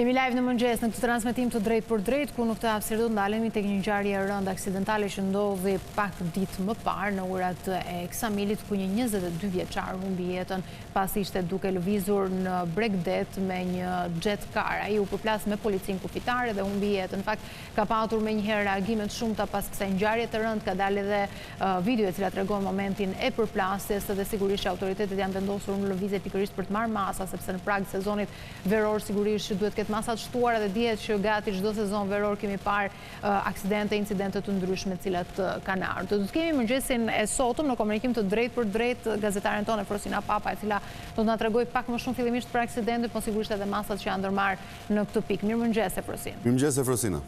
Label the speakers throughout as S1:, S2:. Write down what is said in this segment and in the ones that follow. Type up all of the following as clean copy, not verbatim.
S1: Jemi live në mëngjes në këtë transmetim të drejt për drejt, ku në këtë hapësirë do ndalemi tek një ngjarje e rëndë aksidentale që ndodhi pak ditë më parë në urat e Ksamilit, ku një 22 vjeçar humbi jetën pasi ishte duke lëvizur në Bregdet me një jet car. Ai u përplas me policinë kufitare dhe humbi jetën. Në fakt ka patur menjëherë reagime të shumta pas kësaj ngjarje të rëndë, ka dalë edhe video e cila tregon momentin e përplasjes dhe sigurisht që autoritetet janë vendosur në lëvizje pikërisht për të marrë masa, sepse në prag sezonit veror sigurisht që duhet ketë masat shtuara dhe dihet që gati çdo sezon veror kemi parë aksidente, incidente të ndryshme të cilat kanë ardhur. Do të kemi mëngjesin e sotëm në komunikim të drejt për drejt gazetaren tonë Frosina Papa, e cila do të na tregoj pak më shumë fillimisht për aksidentin, po sigurisht edhe masat që janë ndërmarrë në këtë pikë. Mirëmëngjes Frosina.
S2: Mirëmëngjes Frosina.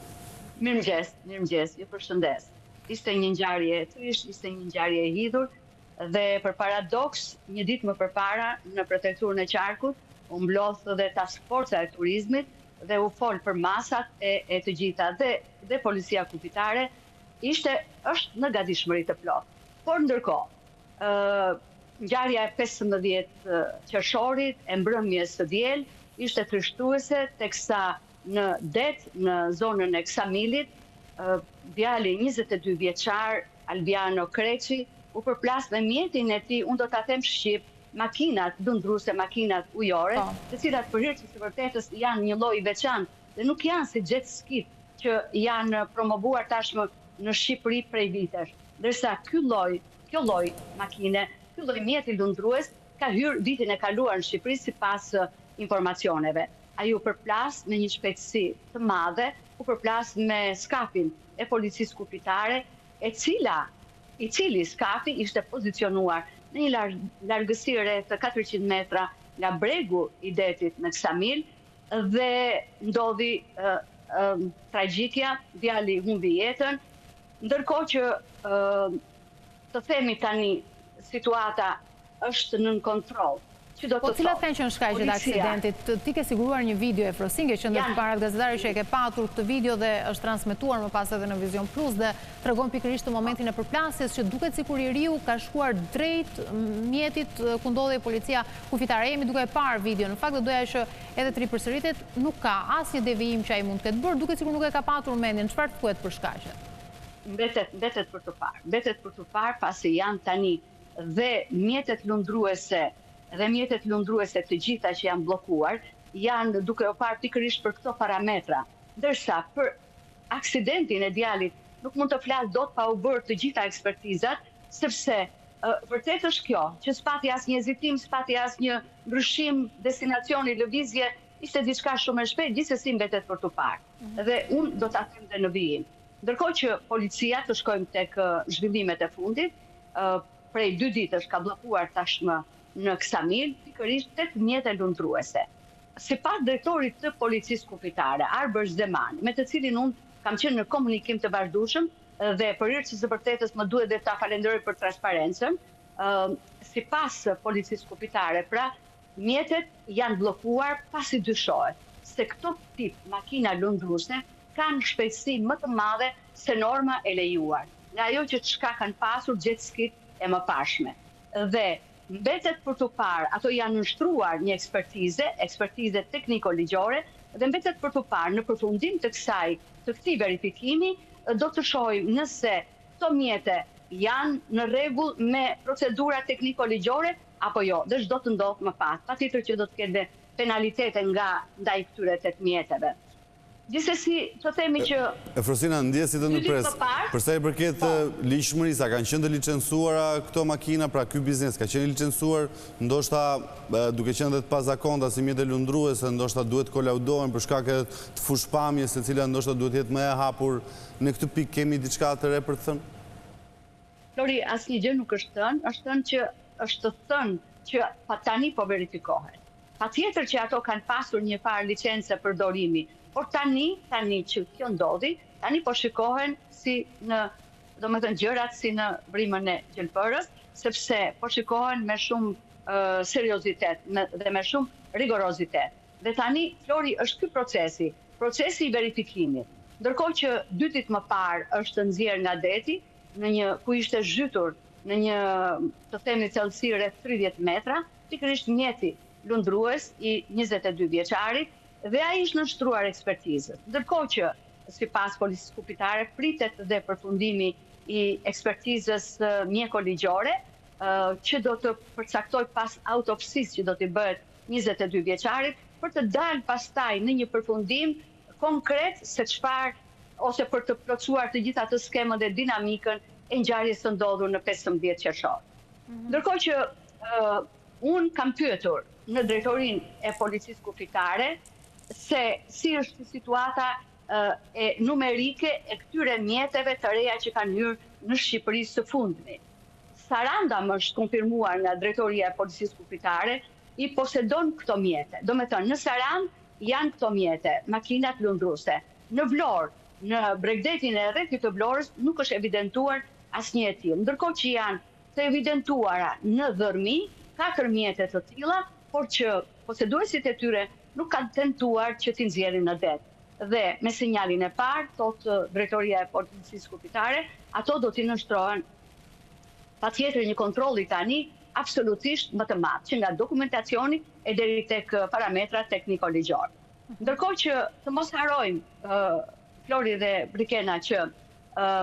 S3: Mirëmëngjes, ju përshëndes. Ishte një ngjarje e trisht, ishte një ngjarje e hidhur dhe për paradoks, një ditë më përpara në prefekturën e Qarkut u mblodh dhe task forca e turizmit dhe u fol për masat e të gjitha dhe policia kufitare është në gatishmëri të plotë. Por ndërkohë, ngjarja e 15 qershorit e mbrëmjes së diel ishte trishtuese, teksa në det, në zonën e Ksamilit, djali 22 vjeçar Albiano Kreçi u përplas me mjetin e tij, unë do ta them shqip, makinat lundruese, makinat ujore, të cilat për hir të së vërtetës janë një lloj veçantë dhe nuk janë si jet ski që janë promovuar tashmë në Shqipëri prej vitesh. Ndërsa kjo lloj makine, ky lloj mjeti lundrues ka hyrë vitin e kaluar në Shqipëri sipas informacioneve. Ai u përplas me një shpejtësi të madhe, u përplas me skafin e policisë kufitare, i cili skafi ishte pozicionuar në një largësire të 400 metra nga bregu i detit në Ksamil dhe ndodhi tragjikja, djali humbi jetën, ndërkohë që të themi tani situata është nën kontroll.
S1: Po cilat kanë qenë shkaqet e aksidentit? Ti ke siguruar një video e Frosinge që ndër përpara gazetarit që e ke patur këtë video dhe është transmetuar më pas edhe në Vision Plus dhe tregon pikërisht të momentin e përplasjes që duket sikur i riu ka shkuar drejt mjetit ku ndodhej policia kufitare. Jemi duke parë video. Në fakt do doja që edhe të ripërsëritet, nuk ka asnjë devijim që ai mund të ketë bërë, duket sikur nuk e ka patur mendjen. Çfarë thuhet për shkaqet?
S3: Mbetet për të parë. Mbetet për të parë pasi janë tani dhe mjetet lundruese të gjitha që janë bllokuar, janë duke u parë pikërisht për këto parametra. Ndërsa për aksidentin e djalit nuk mund të flas dot pa u bërë të gjitha ekspertizat, sepse vërtet është kjo, që s'pati asnjë hezitim, s'pati asnjë ndryshim destinacioni, lëvizje, ishte diçka shumë e shpejtë, gjithsesi mbetet për të parë. Dhe unë do ta them dhe në vijim. Ndërkohë që policia, të shkojmë tek zhvillimet e fundit, prej 2 ditësh ka bllokuar tashmë në Ksamil, pikërisht 8 mjete lundruese. Sipas drejtorit të policisë kufitare, Arber Zemani, me të cilin unë kam qenë në komunikim të vazhdueshëm dhe për hir të së vërtetës më duhet dhe ta falenderoj për transparencën, sipas policisë kufitare, pra mjetet janë bllokuar pasi dyshohet se këto tip makina lundruese kanë shpejtësi më të madhe se norma e lejuar, nga ajo që çka kanë pasur jet ski e mëparshme. Dhe mbetet për të parë, ato janë nështruar një ekspertize tekniko-ligjore, dhe mbetet për të parë në përfundim të këtij verifikimi, do të shohim nëse këto mjete janë në rregull me procedura tekniko-ligjore apo jo, dhe ç'do të ndodhë më pas. Patjetër që do të ketë penalitete ndaj këtyre 8 mjeteve. Gjithsesi, të themi që
S2: Frosina, ndjesi të në pres, përsa i përket ligjshmërisë, kanë qenë të licencuara këto makina, pra ky biznes ka qenë licencuar, ndoshta duke qenë dhe të pazakonta si mjete lundruese, ndoshta duhet kolaudohen për shkak të fushpamjes, e cila ndoshta duhet jetë më e hapur. Në këtë pikë kemi diçka të re për të thënë?
S3: Lori, asnjë gjë nuk është thënë, është thënë që tani po verifikohet. Patjetër që ato kanë pasur një farë licence përdorimi, por tani që kjo ndodhi, tani po shikohen si në, domethënë gjërat si në vrimën e gjelbërës, sepse po shikohen me shumë seriozitet dhe me shumë rigorozitet. Dhe tani, Flori, është ky procesi i verifikimit. Ndërkohë që 2 ditë më parë është nxjerr nga deti, ku ishte zhytur në një, të themi, thellësi rreth 30 metra, pikërisht mjeti lundrues i 22 vjeçarit, dhe ai ishte nënshtruar ekspertizës. Ndërkohë që sipas policisë kufiare pritet dhe përfundimi i ekspertizës mjeko-ligjore, që do të përcaktoj pas autopsisë që do t'i bëhet 22 vjeçarit, për të dalë pastaj në një përfundim konkret se çfarë ose për të plotësuar të gjitha të skemën dhe dinamikën e ngjarjes së ndodhur në 15 qershor. Ndërkohë që unë kam pyetur në drejtorinë e policisë kufitare se si është situata e numerike e këtyre mjeteve të reja që kanë hyrë në Shqipëri së fundmi. Saranda më është konfirmuar nga drejtoria e policisë kufitare i posedon këto mjete. Do me thënë, në Sarandë janë këto mjete, makinat lundruese. Në Vlorë, në Bregdetin e rrethit të Vlorës nuk është evidentuar asnjë e tillë. Ndërkohë që janë të evidentuara në Dhërmi 4 mjete të tilla, por që poseduesit e tyre nuk kanë tentuar që t'i nxjerrin në det. Dhe me sinjalin e parë, thotë drejtoria e policisë kufitare, ato do t'i nënshtrohen patjetër një kontrolli tani absolutisht më të madh, që nga dokumentacioni e deri tek parametrat tekniko-ligjor. Ndërkohë që të mos harrojmë Flori dhe Brikena që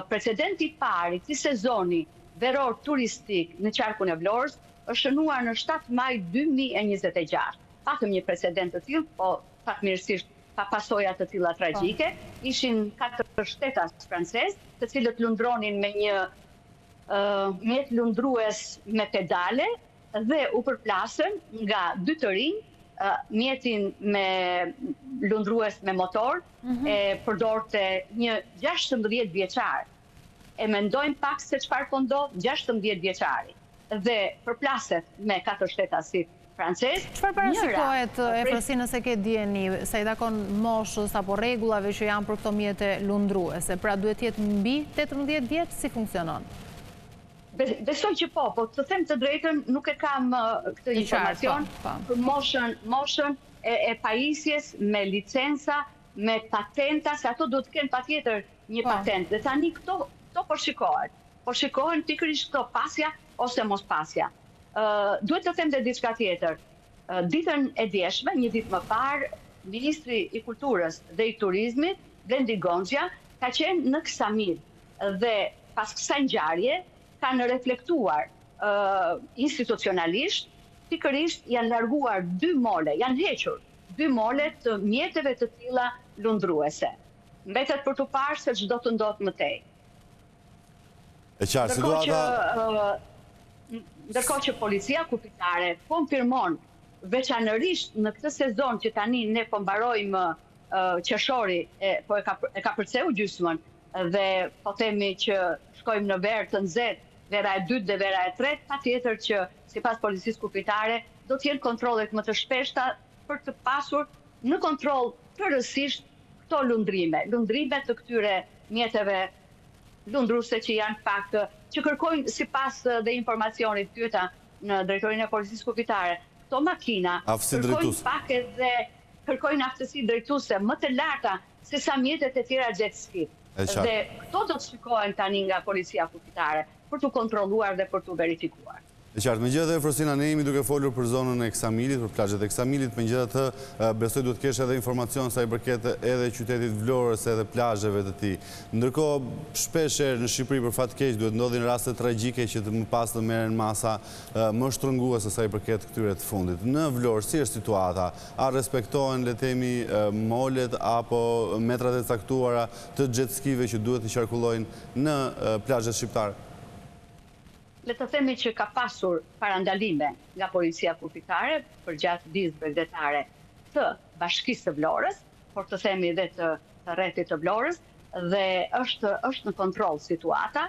S3: precedenti i parë i këtij sezoni veror turistik në qarkun e Vlorës është shënuar në 7 maj 2026. Patëm një precedent të tillë, po fatmirësisht pa pasoja të tilla tragjike. Ishin 4 shtetas francez, të cilët lundronin me një mjet lundrues me pedale dhe u përplasën nga 2 të rinj, mjetin me lundrues me motor, e përdorte një 16 vjeçar. E mendojmë pak se çfarë po ndodh 16 vjeçari dhe përplaset me 4 shtetasit francez.
S1: Çfarë parashikohet, Efrosi, nëse ke dieni, sa i takon moshës apo rregullave që janë për këto mjete lundruese? Pra duhet jetë mbi 18 vjeç, si funksionon?
S3: Besoj që po të them të drejtën, nuk e kam këtë informacion për moshën e pajisjes me licenca, me patenta, se ato duhet të kenë patjetër një patent. Dhe tani këto po shikohet. Po shikohen pikërisht këto pasja ose mos pasja. Duhet të them dhe diçka tjetër. Ditën e djeshme, një ditë më parë, Ministri i Kulturës dhe i Turizmit, Blendi Gonxha, ka qenë në Ksamil dhe pas kësaj ngjarje kanë reflektuar institucionalisht, pikërisht janë larguar 2 mole, janë hequr 2 mole të mjeteve të tilla lundruese. Mbetet për të parë se ç'do të ndodhë më tej.
S2: E qartë, situata...
S3: Ndërkohë që policia kufitare konfirmon veçanërisht në këtë sezon që tani ne po mbarojmë qershori, po e ka përceu gjysmën dhe po themi që shkojmë në verë të nxehtë, vera e 2 dhe vera e 3, patjetër që sipas policisë kufitare do të jenë kontrollet më të shpeshta për të pasur në kontroll tërësisht këto lundrime të këtyre mjeteve lundruese që janë pak që kërkojnë sipas dhe informacionit pyeta në drejtorinë e policisë kufitare, këto makina kërkojnë pak edhe kërkojnë aftësi drejtuese më të larta se sa mjetet e tjera jet ski. Dhe këto do të shikohen tani nga policia kufitare për të kontrolluar dhe për të verifikuar.
S2: E qartë, me gjithë dhe Frosina, ne jemi duke folur për zonën e Ksamilit, për plazhet e Ksamilit, me gjithë të besoj duhet kesh edhe informacion sa i përket edhe qytetit Vlorës edhe plazheve të tij. Ndërkohë, shpeshherë në Shqipëri për fat keq duhet ndodhin raste tragjike që më pas të merren masa më shtrënguese sa i përket këtyre të fundit. Në Vlorë si është situata? A respektohen, le të themi, molet apo metrat e caktuara të jet skive që duhet të qarkullojnë në plazhet shqiptare?
S3: Le të themi që ka pasur parandalime nga policia kufitare për gjatë ditës bregdetare të Bashkisë së Vlorës, por të themi dhe të rrethit të Vlorës, dhe është në kontroll situata,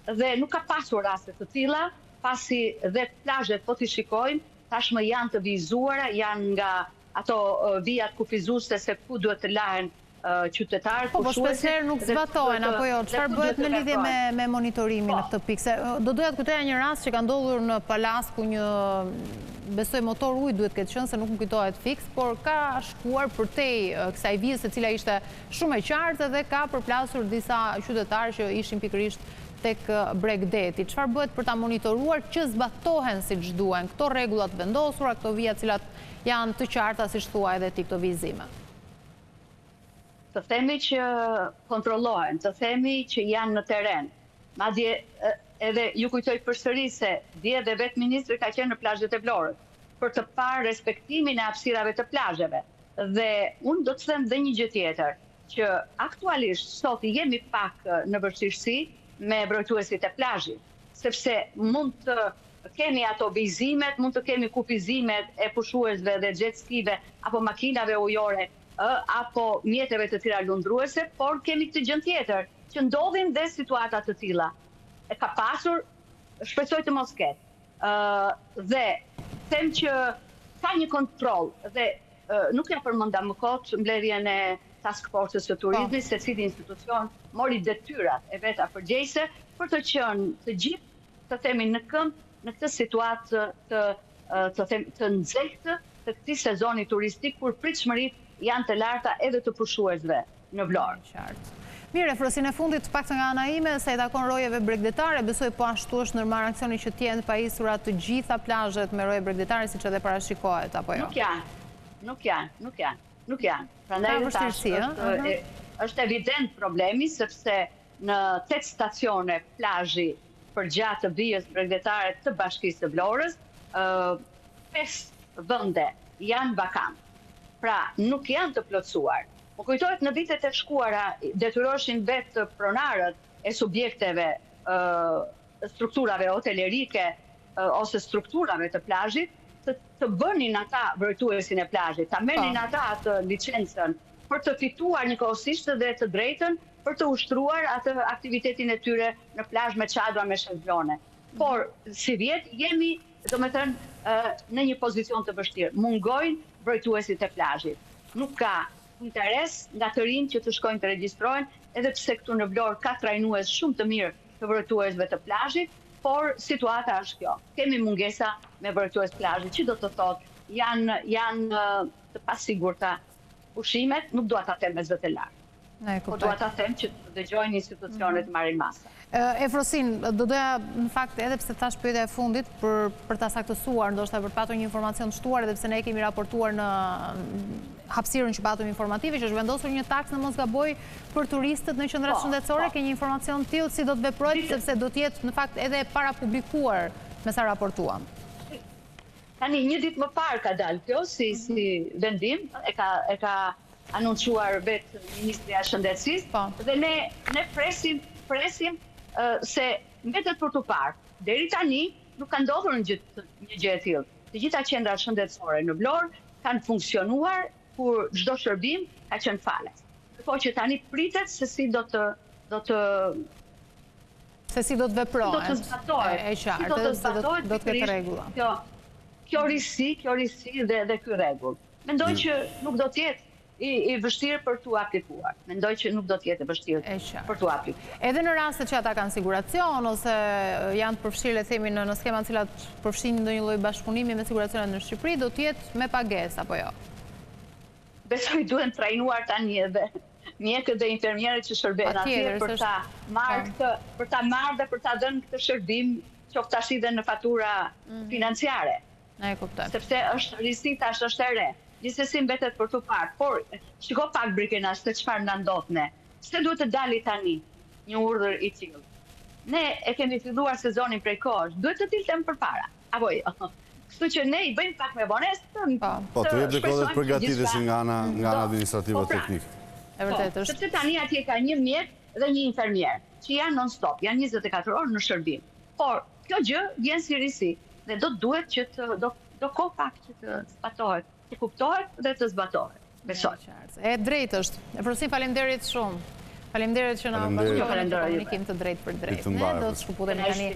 S3: dhe nuk ka pasur raste të tilla, pasi dhe plazhet po t'i shikojmë, tashmë janë të vizuara, janë nga ato vijat kufizuese se ku duhet të lahen qytetarët.
S1: Po shpeshherë nuk zbatohen, apo jo? Çfarë bëhet në lidhje me monitorimin në këtë pikë? Se do doja të kujtoja një rast që ka ndodhur në Palas ku një, besoj, motor ujë duhet ketë qenë, se nuk më kujtohet fiks, por ka shkuar përtej kësaj vijës e cila ishte shumë e qartë dhe ka përplasur disa qytetarë që ishin pikërisht tek Bregdeti. Çfarë bëhet për ta monitoruar që zbatohen siç duhen këto rregullat vendosura, këto vija të cilat janë të qarta, siç thua edhe ti, këto vizime?
S3: Të themi që kontrollohen, të themi që janë në teren. Madje edhe ju kujtoj përsëri se dje dhe vetë ministri ka qenë në plazhet e Vlorës për të parë respektimin e hapësirave të plazheve. Dhe unë do të them dhe një gjë tjetër, që aktualisht sot jemi pak në vështirësi me mbrojtuesit e plazhit, sepse mund të kemi ato vizimet, mund të kemi kufizimet e pushuesve dhe jetskive apo makinave ujore apo mjeteve të tjera lundruese, por kemi këtë gjë tjetër, që ndodhin dhe situata të tilla. E ka pasur, shpresoj të mos ketë. Dhe them që ka një kontroll dhe nuk ja përmenda më kot mbledhjen e task force-s së turizmit, se cili institucion mori detyrat e veta përgjegjëse për të qenë të gjithë, të themi në këmbë në këtë situatë të nxehtë të këtij sezoni turistik, kur pritshmëritë janë të larta edhe të pushuesve në Vlorë.
S1: Mirë, Efrosin, e fundit pak të nga ana ime, se i takon rojeve bregdetare, besoj po ashtu është nërmarr aksioni që tjenë pajisura të gjitha plazhet me roje bregdetare, si që edhe parashikohet, apo jo?
S3: Nuk janë. Prandaj është evident problemi, sepse në 8 stacione plazhi përgjatë të vijës bregdetare të Bashkisë së Vlorës, 5 vende janë vakantë. Pra, nuk janë të plotësuar. Më kujtohet në vitet e shkuara detyroshin vetë pronarët e subjekteve, strukturave hotelerike ose strukturave të plazhit të bënin ata mbrojtuesin e plazhit, ta merrnin ata atë licencën për të fituar njëkohësisht dhe të drejtën për të ushtruar atë aktivitetin e tyre në plazh me çadra, me shezlone. Por si vjet jemi, domethënë, në një pozicion të vështirë. Mungojnë mbrojtuesit e plazhit. Nuk ka interes nga të rinj që të shkojnë të regjistrohen, edhe pse këtu në Vlorë ka trajnues shumë të mirë të mbrojtuesve të plazhit, por situata është kjo. Kemi mungesa me mbrojtues plazhit, që do të thotë janë të pasigurta pushimet, nuk dua ta them me zë të lartë. Po dua ta them që të dëgjojnë institucionet marrin masa.
S1: Efrosin, do doja në fakt edhe pse thash pyetja e fundit për ta saktësuar, ndoshta për patur një informacion të shtuar, edhe pse ne kemi raportuar në hapësirën që patëm informative, që është vendosur një taks në mos gaboj për turistët në qendrat shëndetësore. Ke një informacion të tillë si do të veprojë, sepse do të jetë në fakt edhe para publikuar me sa raportuam?
S3: Tani një ditë më parë ka dalë kjo si vendim, e ka anoncuar vetë Ministri i Shëndetësisë, dhe ne presim se mbetet për të parë. Deri tani nuk ka ndodhur një gjë e tillë. Të gjitha qendrat shëndetësore në Vlorë kanë funksionuar kur çdo shërbim ka qenë falas. Po që tani pritet se si do të
S1: veprohet.
S3: Do të zbatohet.
S1: E qartë, se do të ketë rregulla.
S3: Kjo risi dhe ky rregull. Mendoj që nuk do të jetë i vështirë për t'u aplikuar. Mendoj që nuk do të jetë vështirë për t'u aplikuar.
S1: Edhe në rastet që ata kanë siguracion, ose janë të përfshirë, le themi, në skema të cilat përfshin ndonjë lloj bashkëpunimi me siguracionet në Shqipëri, do të jetë me pagesë apo jo?
S3: Besoj duhen trajnuar tani edhe mjekët dhe infermierët që shërben atje për ta marrë dhe për ta dhënë këtë shërbim, qoftë tash dhe në fatura financiare.
S1: E kuptoj.
S3: Sepse është risi tash është e re. Gjithsesi mbetet për të parë, por shiko pak Brikena se çfarë na ndodh ne. Pse duhet të dali tani një urdhër i tillë? Ne e kemi filluar sezonin prej kohësh, duhet të diltem përpara. Apo jo. Kështu që ne i bëjmë pak me vonesë.
S2: Po, të jep dhe kohë përgatitjes nga ana administrative teknike.
S1: E vërtetë është.
S3: Sepse tani atje ka një mjek dhe një infermier, që janë non stop, janë 24 orë në shërbim. Por kjo gjë vjen si risi dhe do duhet që do kohë pak që të zbatohet. Të kuptohet dhe të zbatohet. Besoj.
S1: E drejtë është. Efrosin, faleminderit shumë. Faleminderit që na bashkëpunoni në komunikim të drejtë për drejtë. Ne do të shkëputemi tani